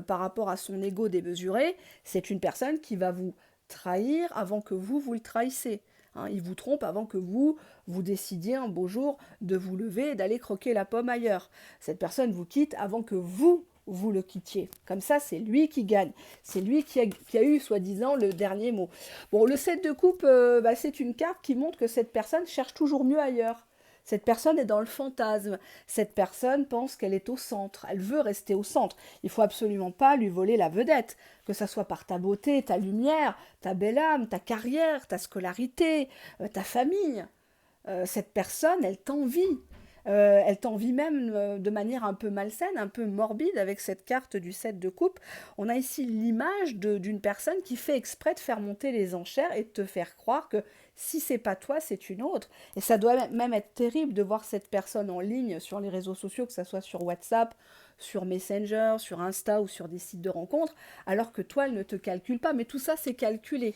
par rapport à son ego démesuré, c'est une personne qui va vous trahir avant que vous le trahissez. Hein, il vous trompe avant que vous décidiez un beau jour de vous lever et d'aller croquer la pomme ailleurs. Cette personne vous quitte avant que vous le quittiez. Comme ça, c'est lui qui gagne. C'est lui qui a eu, soi-disant, le dernier mot. Bon, le 7 de coupe, c'est une carte qui montre que cette personne cherche toujours mieux ailleurs. Cette personne est dans le fantasme. Cette personne pense qu'elle est au centre. Elle veut rester au centre. Il ne faut absolument pas lui voler la vedette. Que ça soit par ta beauté, ta lumière, ta belle âme, ta carrière, ta scolarité, ta famille. Cette personne, elle t'envie. Elle t'envie même de manière un peu malsaine, un peu morbide avec cette carte du 7 de coupe. On a ici l'image d'une personne qui fait exprès de faire monter les enchères et de te faire croire que si c'est pas toi, c'est une autre. Et ça doit même être terrible de voir cette personne en ligne sur les réseaux sociaux, que ce soit sur WhatsApp, sur Messenger, sur Insta ou sur des sites de rencontres, alors que toi, elle ne te calcule pas. Mais tout ça, c'est calculé.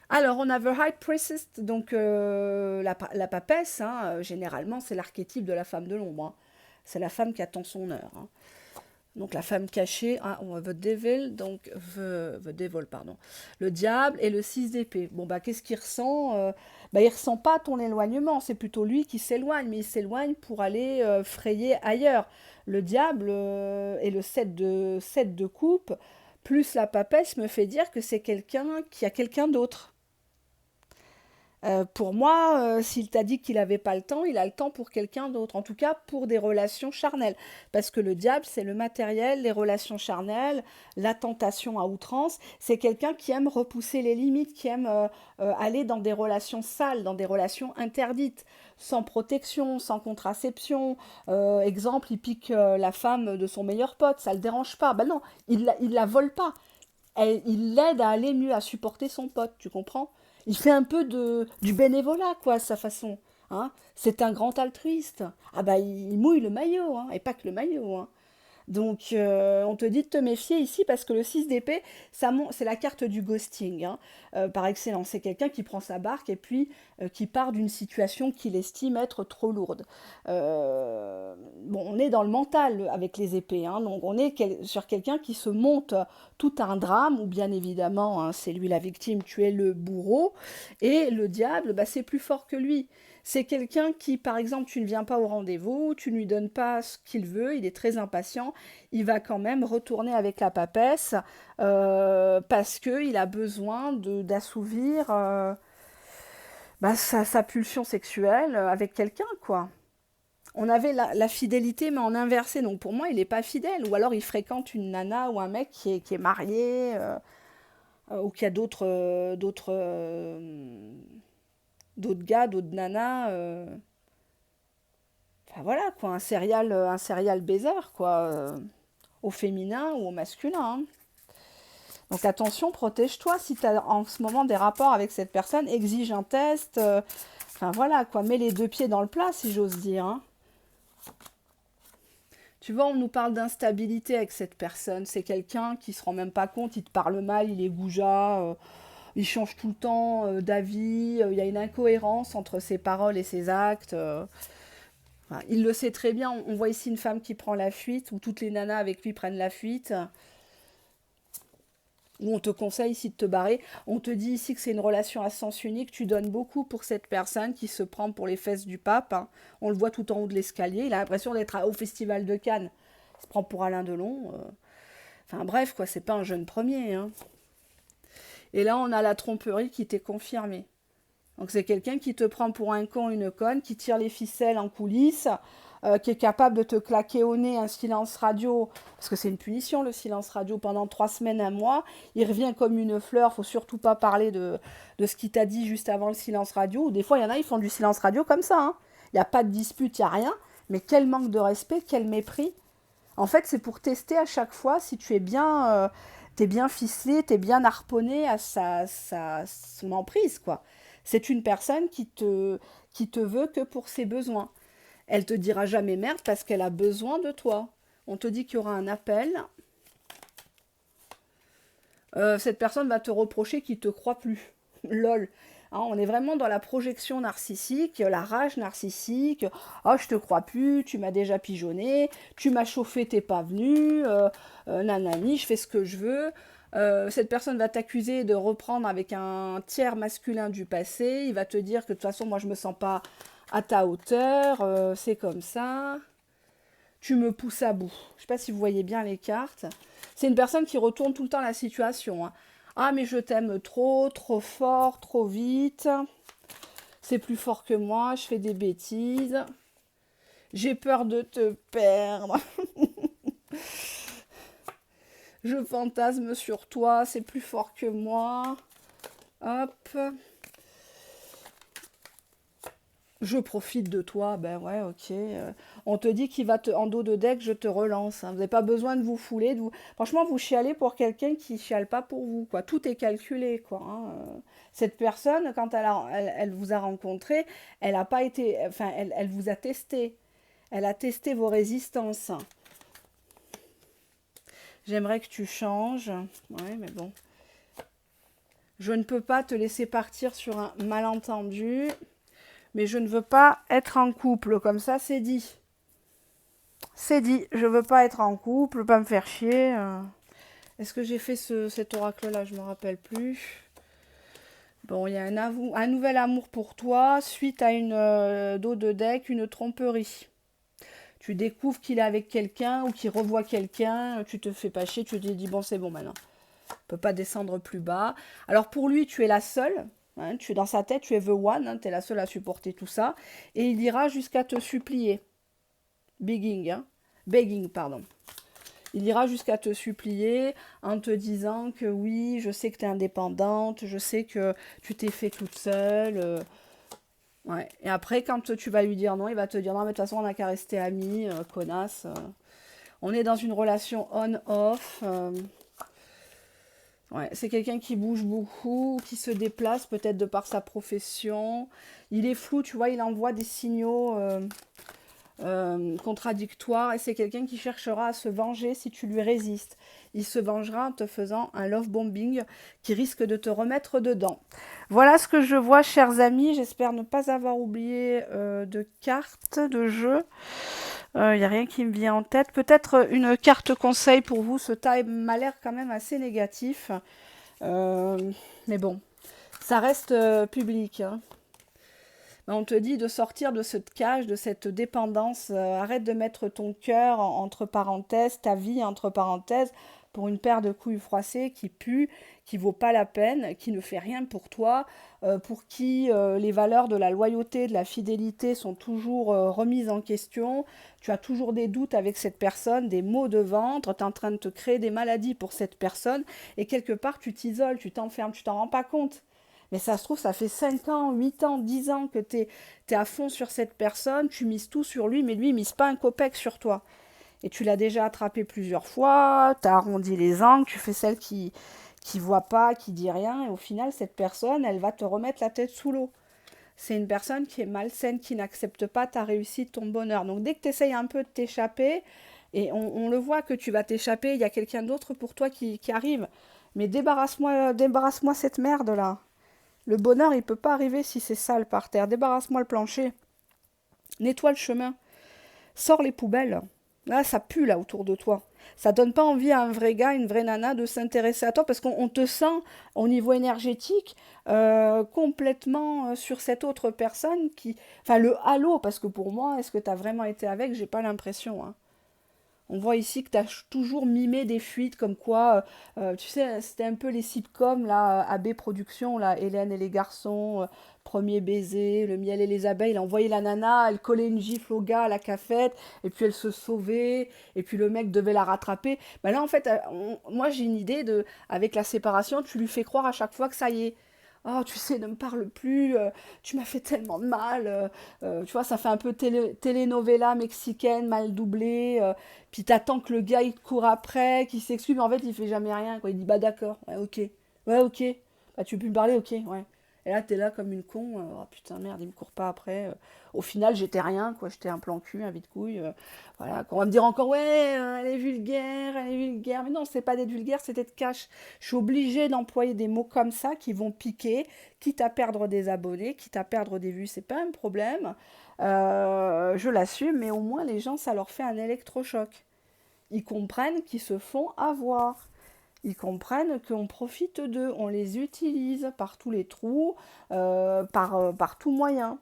Alors, on a The High Priestess, donc la papesse, hein, généralement, c'est l'archétype de la femme de l'ombre. Hein. C'est la femme qui attend son heure. Hein. Donc, la femme cachée, hein, on a The Devil, donc the Devil, pardon. Le diable et le 6 d'épée. Bon, qu'est-ce qu'il ressent il ressent pas ton éloignement, c'est plutôt lui qui s'éloigne, mais il s'éloigne pour aller frayer ailleurs. Le diable et le 7 de coupe, plus la papesse, me fait dire que c'est quelqu'un qui a quelqu'un d'autre. Pour moi, s'il t'a dit qu'il n'avait pas le temps, il a le temps pour quelqu'un d'autre. En tout cas, pour des relations charnelles. Parce que le diable, c'est le matériel, les relations charnelles, la tentation à outrance. C'est quelqu'un qui aime repousser les limites, qui aime aller dans des relations sales, dans des relations interdites, sans protection, sans contraception. Exemple, il pique la femme de son meilleur pote, ça ne le dérange pas. Ben non, il la vole pas. Il l'aide à aller mieux, à supporter son pote, tu comprends? Il fait un peu du bénévolat, quoi, à sa façon. Hein. C'est un grand altruiste. Ah il mouille le maillot, hein, et pas que le maillot. Hein. Donc, on te dit de te méfier ici parce que le 6 d'épée, c'est la carte du ghosting, hein, par excellence. C'est quelqu'un qui prend sa barque et puis qui part d'une situation qu'il estime être trop lourde. On est dans le mental avec les épées, hein, donc on est sur quelqu'un qui se monte tout un drame, ou bien évidemment, hein, c'est lui la victime, tu es le bourreau, et le diable, c'est plus fort que lui. C'est quelqu'un qui, par exemple, tu ne viens pas au rendez-vous, tu ne lui donnes pas ce qu'il veut, il est très impatient, il va quand même retourner avec la papesse parce qu'il a besoin d'assouvir sa pulsion sexuelle avec quelqu'un, quoi. On avait la fidélité, mais en inversé, donc pour moi, il n'est pas fidèle, ou alors il fréquente une nana ou un mec qui est marié, ou qui a d'autres gars, d'autres nanas. Enfin voilà, quoi, un serial baiser, quoi, au féminin ou au masculin. Hein. Donc attention, protège-toi si tu as en ce moment des rapports avec cette personne, exige un test. Enfin voilà, quoi, mets les deux pieds dans le plat, si j'ose dire. Hein. Tu vois, on nous parle d'instabilité avec cette personne. C'est quelqu'un qui se rend même pas compte, il te parle mal, il est goujat. Il change tout le temps d'avis, il y a une incohérence entre ses paroles et ses actes. Enfin, il le sait très bien, on voit ici une femme qui prend la fuite, ou toutes les nanas avec lui prennent la fuite, où on te conseille ici de te barrer. On te dit ici que c'est une relation à sens unique, tu donnes beaucoup pour cette personne qui se prend pour les fesses du pape. Hein. On le voit tout en haut de l'escalier, il a l'impression d'être au festival de Cannes. Il se prend pour Alain Delon. Enfin bref, quoi, c'est pas un jeune premier. Hein. Et là, on a la tromperie qui t'est confirmée. Donc c'est quelqu'un qui te prend pour un con, une conne, qui tire les ficelles en coulisses, qui est capable de te claquer au nez un silence radio, parce que c'est une punition le silence radio pendant 3 semaines, un mois, il revient comme une fleur, faut surtout pas parler de ce qu'il t'a dit juste avant le silence radio, ou des fois il y en a, ils font du silence radio comme ça, hein. Il n'y a pas de dispute, il n'y a rien, mais quel manque de respect, quel mépris. En fait, c'est pour tester à chaque fois si tu es bien, t'es bien ficelé, t'es bien harponné à son emprise, quoi. C'est une personne qui te veut que pour ses besoins. Elle te dira jamais merde parce qu'elle a besoin de toi. On te dit qu'il y aura un appel. Cette personne va te reprocher qu'il ne te croit plus. Lol. Hein, on est vraiment dans la projection narcissique, la rage narcissique. Oh, je te crois plus, tu m'as déjà pigeonné, tu m'as chauffé, t'es pas venu, nanani, je fais ce que je veux. Cette personne va t'accuser de reprendre avec un tiers masculin du passé. Il va te dire que de toute façon, moi, je me sens pas à ta hauteur, c'est comme ça. Tu me pousses à bout. Je ne sais pas si vous voyez bien les cartes. C'est une personne qui retourne tout le temps la situation, hein. Ah, mais je t'aime trop, trop fort, trop vite. C'est plus fort que moi, je fais des bêtises. J'ai peur de te perdre. Je fantasme sur toi, c'est plus fort que moi. Hop. Je profite de toi, ben ouais, ok. On te dit qu'il va te, en dos de deck, je te relance, hein. Vous n'avez pas besoin de vous fouler. Franchement, vous chialez pour quelqu'un qui chiale pas pour vous, quoi. Tout est calculé, quoi, hein. Cette personne, quand elle vous a rencontré, elle a pas été, enfin, elle vous a testé. Elle a testé vos résistances. J'aimerais que tu changes. Ouais, mais bon. Je ne peux pas te laisser partir sur un malentendu. Mais je ne veux pas être en couple, comme ça c'est dit. C'est dit, je veux pas être en couple, pas me faire chier. Est-ce que j'ai fait cet oracle-là? Je me rappelle plus. Bon, il y a un nouvel amour pour toi, suite à une dos de deck, une tromperie. Tu découvres qu'il est avec quelqu'un ou qu'il revoit quelqu'un, tu te fais pas chier, tu te dis bon c'est bon maintenant. On peut pas descendre plus bas. Alors pour lui, tu es la seule. Hein, tu es dans sa tête, tu es the one, hein, tu es la seule à supporter tout ça. Et il ira jusqu'à te supplier. Begging, pardon. Il ira jusqu'à te supplier en te disant que oui, je sais que tu es indépendante, je sais que tu t'es fait toute seule. Ouais. Et après, quand tu vas lui dire non, il va te dire non, mais de toute façon, on n'a qu'à rester amis, connasse. On est dans une relation on-off. Ouais, c'est quelqu'un qui bouge beaucoup, qui se déplace peut-être de par sa profession. Il est flou, tu vois, il envoie des signaux contradictoires et c'est quelqu'un qui cherchera à se venger si tu lui résistes. Il se vengera en te faisant un love bombing qui risque de te remettre dedans. Voilà ce que je vois, chers amis. J'espère ne pas avoir oublié de cartes de jeu. Il n'y a rien qui me vient en tête. Peut-être une carte conseil pour vous. Ce time m'a l'air quand même assez négatif. Mais bon, ça reste public, hein. On te dit de sortir de cette cage, de cette dépendance. Arrête de mettre ton cœur entre parenthèses, ta vie entre parenthèses, pour une paire de couilles froissées qui pue, qui vaut pas la peine, qui ne fait rien pour toi, pour qui les valeurs de la loyauté, de la fidélité sont toujours remises en question. Tu as toujours des doutes avec cette personne, des maux de ventre, tu es en train de te créer des maladies pour cette personne, et quelque part tu t'isoles, tu t'enfermes, tu t'en rends pas compte. Mais ça se trouve, ça fait 5 ans, 8 ans, 10 ans que tu es à fond sur cette personne, tu mises tout sur lui, mais lui, il mise pas un copec sur toi. Et tu l'as déjà attrapé plusieurs fois, tu as arrondi les angles, tu fais celle qui voit pas, qui dit rien, et au final, cette personne, elle va te remettre la tête sous l'eau. C'est une personne qui est malsaine, qui n'accepte pas ta réussite, ton bonheur. Donc dès que tu essayes un peu de t'échapper, et on le voit que tu vas t'échapper, il y a quelqu'un d'autre pour toi qui arrive. Mais débarrasse-moi cette merde-là. Le bonheur, il ne peut pas arriver si c'est sale par terre. Débarrasse-moi le plancher. Nettoie le chemin. Sors les poubelles. Là, ça pue là autour de toi. Ça donne pas envie à un vrai gars, une vraie nana de s'intéresser à toi parce qu'on te sent au niveau énergétique complètement sur cette autre personne qui... Enfin, le halo, parce que pour moi, est-ce que tu as vraiment été avec? J'ai pas l'impression, hein. On voit ici que tu as toujours mimé des fuites comme quoi, tu sais, c'était un peu les sitcoms, là, AB Productions, là, Hélène et les garçons, Premier baiser, Le miel et les abeilles. Il envoyait la nana, elle collait une gifle au gars à la cafette, et puis elle se sauvait, et puis le mec devait la rattraper. Ben là, en fait, moi j'ai une idée de, avec la séparation, tu lui fais croire à chaque fois que ça y est. Oh, tu sais, ne me parle plus, tu m'as fait tellement de mal. Tu vois, ça fait un peu telenovela mexicaine, mal doublée. Puis t'attends que le gars il te court après, qu'il s'excuse, mais en fait il fait jamais rien, quoi. Il dit bah d'accord, ouais ok, ouais ok, bah tu peux me parler, ok, ouais. Et là t'es là comme une con, oh putain merde, il me court pas après. Au final j'étais rien, quoi, j'étais un plan cul, un vide-couille. Voilà, qu'on va me dire encore ouais, elle est vulgaire, mais non c'est pas d'être vulgaire, c'est d'être cash. Je suis obligée d'employer des mots comme ça qui vont piquer, quitte à perdre des abonnés, quitte à perdre des vues, c'est pas un problème. Je l'assume, mais au moins les gens, ça leur fait un électrochoc. Ils comprennent qu'ils se font avoir. Ils comprennent qu'on profite d'eux, on les utilise par tous les trous, par tout moyen.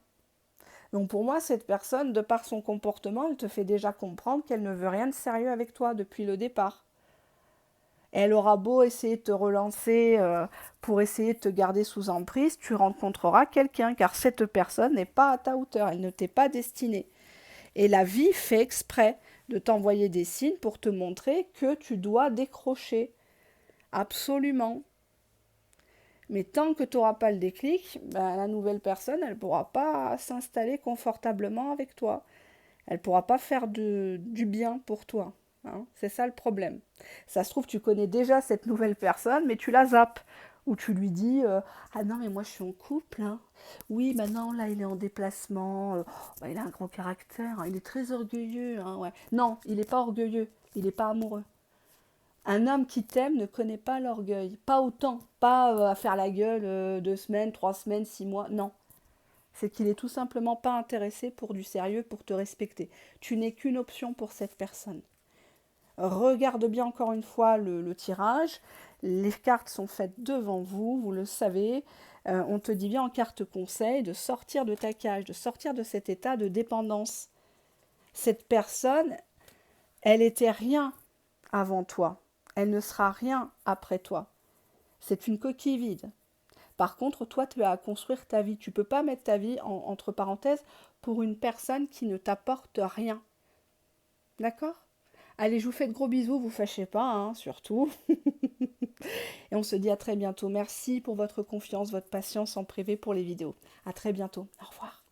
Donc pour moi, cette personne, de par son comportement, elle te fait déjà comprendre qu'elle ne veut rien de sérieux avec toi depuis le départ. Elle aura beau essayer de te relancer pour essayer de te garder sous emprise, tu rencontreras quelqu'un, car cette personne n'est pas à ta hauteur, elle ne t'est pas destinée. Et la vie fait exprès de t'envoyer des signes pour te montrer que tu dois décrocher. Absolument. Mais tant que tu n'auras pas le déclic, ben, la nouvelle personne, elle ne pourra pas s'installer confortablement avec toi. Elle ne pourra pas faire du bien pour toi. Hein. C'est ça le problème. Ça se trouve, tu connais déjà cette nouvelle personne, mais tu la zappes. Ou tu lui dis ah non, mais moi je suis en couple. Hein. Oui, maintenant là il est en déplacement. Bah, il a un gros caractère. Hein, il est très orgueilleux. Hein, ouais. Non, il n'est pas orgueilleux. Il n'est pas amoureux. Un homme qui t'aime ne connaît pas l'orgueil. Pas autant. Pas à faire la gueule 2 semaines, 3 semaines, 6 mois. Non. C'est qu'il est tout simplement pas intéressé pour du sérieux, pour te respecter. Tu n'es qu'une option pour cette personne. Regarde bien encore une fois le tirage. Les cartes sont faites devant vous, vous le savez. On te dit bien en carte conseil de sortir de ta cage, de sortir de cet état de dépendance. Cette personne, elle était rien avant toi. Elle ne sera rien après toi. C'est une coquille vide. Par contre, toi, tu as à construire ta vie. Tu ne peux pas mettre ta vie, entre parenthèses, pour une personne qui ne t'apporte rien. D'accord? Allez, je vous fais de gros bisous, vous fâchez pas, hein, surtout. Et on se dit à très bientôt. Merci pour votre confiance, votre patience en privé pour les vidéos. À très bientôt. Au revoir.